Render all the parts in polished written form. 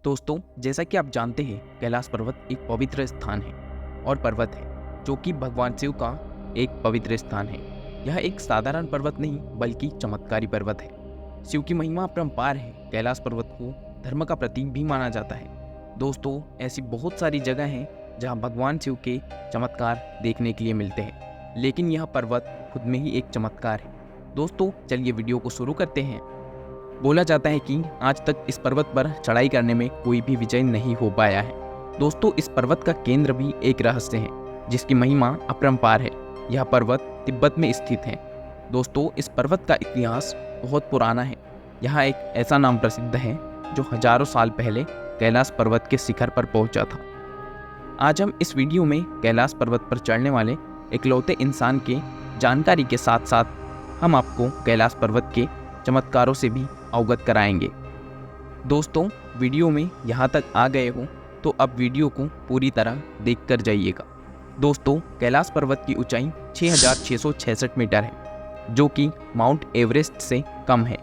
दोस्तों, जैसा कि आप जानते हैं, कैलाश पर्वत एक पवित्र स्थान है और पर्वत है जो कि भगवान शिव का एक पवित्र स्थान है। यह एक साधारण पर्वत नहीं बल्कि चमत्कारी पर्वत है। शिव की महिमा अपरंपार है। कैलाश पर्वत को धर्म का प्रतीक भी माना जाता है। दोस्तों, ऐसी बहुत सारी जगह हैं जहां भगवान शिव के चमत्कार देखने के लिए मिलते हैं, लेकिन यह पर्वत खुद में ही एक चमत्कार है। दोस्तों, चलिए वीडियो को शुरू करते हैं। बोला जाता है कि आज तक इस पर्वत पर चढ़ाई करने में कोई भी विजय नहीं हो पाया है। दोस्तों, इस पर्वत का केंद्र भी एक रहस्य है जिसकी महिमा अपरंपार है। यह पर्वत तिब्बत में स्थित है। दोस्तों, इस पर्वत का इतिहास बहुत पुराना है। यहाँ एक ऐसा नाम प्रसिद्ध है जो हजारों साल पहले कैलाश पर्वत के शिखर पर पहुंचा था। आज हम इस वीडियो में कैलाश पर्वत पर चढ़ने वाले इकलौते इंसान के जानकारी के साथ साथ हम आपको कैलाश पर्वत के चमत्कारों से भी अवगत कराएंगे। दोस्तों, वीडियो में यहाँ तक आ गए हो तो अब वीडियो को पूरी तरह देख कर जाइएगा। दोस्तों, कैलाश पर्वत की ऊंचाई 6666 मीटर है, जो कि माउंट एवरेस्ट से कम है।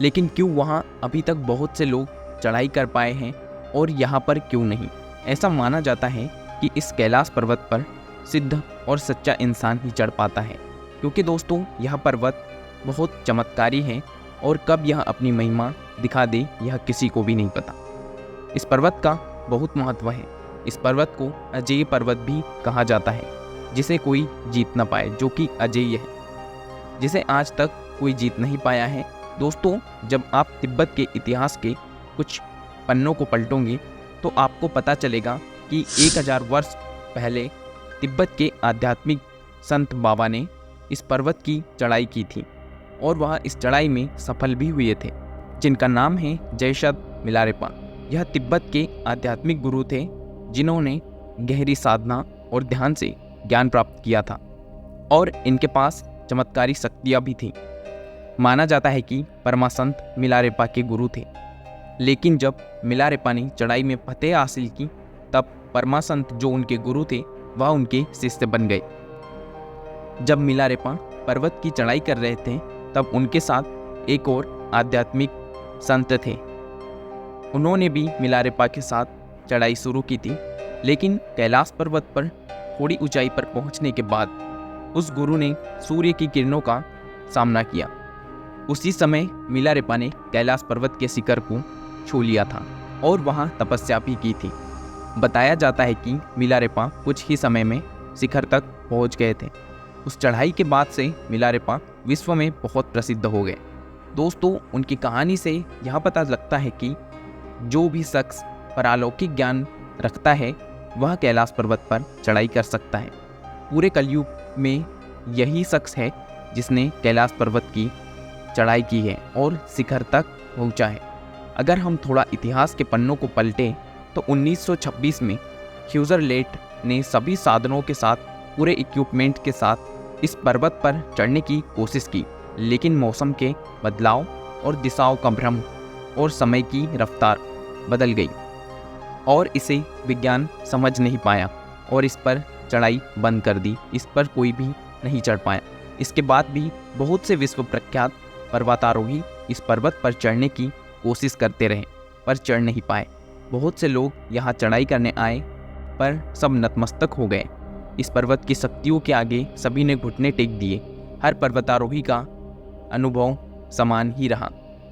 लेकिन क्यों वहाँ अभी तक बहुत से लोग चढ़ाई कर पाए हैं और यहाँ पर क्यों नहीं? ऐसा माना जाता है कि इस कैलाश पर्वत पर सिद्ध और सच्चा इंसान ही चढ़ पाता है, क्योंकि दोस्तों यह पर्वत बहुत चमत्कारी है और कब यह अपनी महिमा दिखा दे यह किसी को भी नहीं पता। इस पर्वत का बहुत महत्व है। इस पर्वत को अजेय पर्वत भी कहा जाता है, जिसे कोई जीत न पाए, जो कि अजेय है, जिसे आज तक कोई जीत नहीं पाया है। दोस्तों, जब आप तिब्बत के इतिहास के कुछ पन्नों को पलटोगे तो आपको पता चलेगा कि 1000 वर्ष पहले तिब्बत के आध्यात्मिक संत बाबा ने इस पर्वत की चढ़ाई की थी और वह इस चढ़ाई में सफल भी हुए थे, जिनका नाम है जयशद मिलारेपा। यह तिब्बत के आध्यात्मिक गुरु थे जिन्होंने गहरी साधना और ध्यान से ज्ञान प्राप्त किया था और इनके पास चमत्कारी शक्तियाँ भी थीं। माना जाता है कि परमासंत मिलारेपा के गुरु थे, लेकिन जब मिलारेपा ने चढ़ाई में फतेह हासिल की तब परमासंत जो उनके गुरु थे वह उनके शिष्य बन गए। जब मिलारेपा पर्वत की चढ़ाई कर रहे थे तब उनके साथ एक और आध्यात्मिक संत थे। उन्होंने भी मिलारेपा के साथ चढ़ाई शुरू की थी, लेकिन कैलाश पर्वत पर थोड़ी ऊंचाई पर पहुंचने के बाद उस गुरु ने सूर्य की किरणों का सामना किया। उसी समय मिलारेपा ने कैलाश पर्वत के शिखर को छू लिया था और वहां तपस्या भी की थी। बताया जाता है कि मिलारेपा कुछ ही समय में शिखर तक पहुंच गए थे। उस चढ़ाई के बाद से मिलारेपा विश्व में बहुत प्रसिद्ध हो गए। दोस्तों, उनकी कहानी से यह पता लगता है कि जो भी शख्स परालौकिक ज्ञान रखता है वह कैलाश पर्वत पर चढ़ाई कर सकता है। पूरे कलयुग में यही शख्स है जिसने कैलाश पर्वत की चढ़ाई की है और शिखर तक पहुंचा है। अगर हम थोड़ा इतिहास के पन्नों को पलटें तो 1926 में ह्यूजरलेट ने सभी साधनों के साथ, पूरे इक्विपमेंट के साथ इस पर्वत पर चढ़ने की कोशिश की, लेकिन मौसम के बदलाव और दिशाओं का भ्रम और समय की रफ्तार बदल गई और इसे विज्ञान समझ नहीं पाया और इस पर चढ़ाई बंद कर दी। इस पर कोई भी नहीं चढ़ पाया। इसके बाद भी बहुत से विश्व प्रख्यात पर्वतारोही इस पर्वत पर चढ़ने की कोशिश करते रहे पर चढ़ नहीं पाए। बहुत से लोग यहाँ चढ़ाई करने आए पर सब नतमस्तक हो गए। इस पर्वत की शक्तियों के आगे सभी ने घुटने टेक दिए। हर पर्वतारोही का अनुभव समान ही रहा।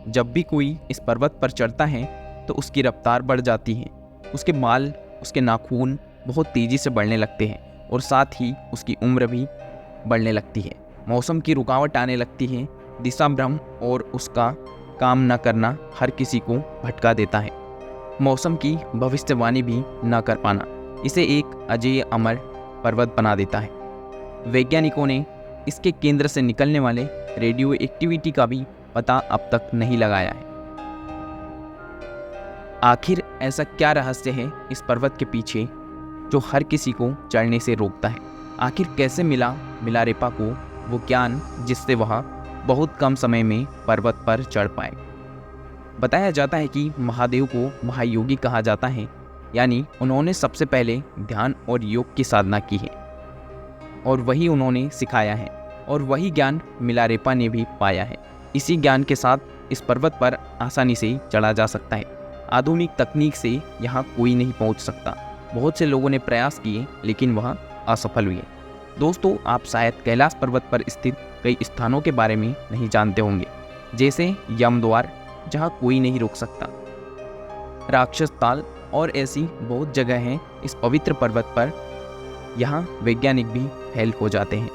जब भी कोई इस पर्वत पर चढ़ता है तो उसकी रफ्तार बढ़ जाती है, उसके बाल, उसके नाखून बहुत तेज़ी से बढ़ने लगते हैं और साथ ही उसकी उम्र भी बढ़ने लगती है। मौसम की रुकावट आने लगती है। दिशा भ्रम और उसका काम न करना हर किसी को भटका देता है। मौसम की भविष्यवाणी भी न कर पाना इसे एक अजेय अमर पर्वत बना देता है। वैज्ञानिकों ने इसके केंद्र से निकलने वाले रेडियो एक्टिविटी का भी पता अब तक नहीं लगाया है। आखिर ऐसा क्या रहस्य है इस पर्वत के पीछे जो हर किसी को चढ़ने से रोकता है? आखिर कैसे मिला मिलारेपा को वो ज्ञान जिससे वह बहुत कम समय में पर्वत पर चढ़ पाए? बताया जाता है कि महादेव को महायोगी कहा जाता है, यानी उन्होंने सबसे पहले ध्यान और योग की साधना की है और वही उन्होंने सिखाया है और वही ज्ञान मिलारेपा ने भी पाया है। इसी ज्ञान के साथ इस पर्वत पर आसानी से चढ़ा जा सकता है। आधुनिक तकनीक से यहाँ कोई नहीं पहुँच सकता। बहुत से लोगों ने प्रयास किए लेकिन वह असफल हुए। दोस्तों, आप शायद कैलाश पर्वत पर स्थित कई स्थानों के बारे में नहीं जानते होंगे, जैसे यमद्वार जहाँ कोई नहीं रुक सकता, राक्षस ताल और ऐसी बहुत जगह हैं इस पवित्र पर्वत पर। यहाँ वैज्ञानिक भी फेल हो जाते हैं।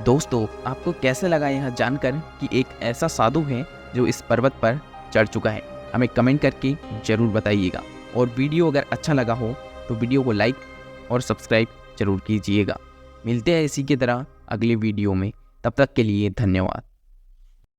दोस्तों, आपको कैसे लगा यह जानकर कि एक ऐसा साधु है जो इस पर्वत पर चढ़ चुका है? हमें कमेंट करके ज़रूर बताइएगा। और वीडियो अगर अच्छा लगा हो तो वीडियो को लाइक और सब्सक्राइब जरूर कीजिएगा। मिलते हैं इसी की तरह अगले वीडियो में। तब तक के लिए धन्यवाद।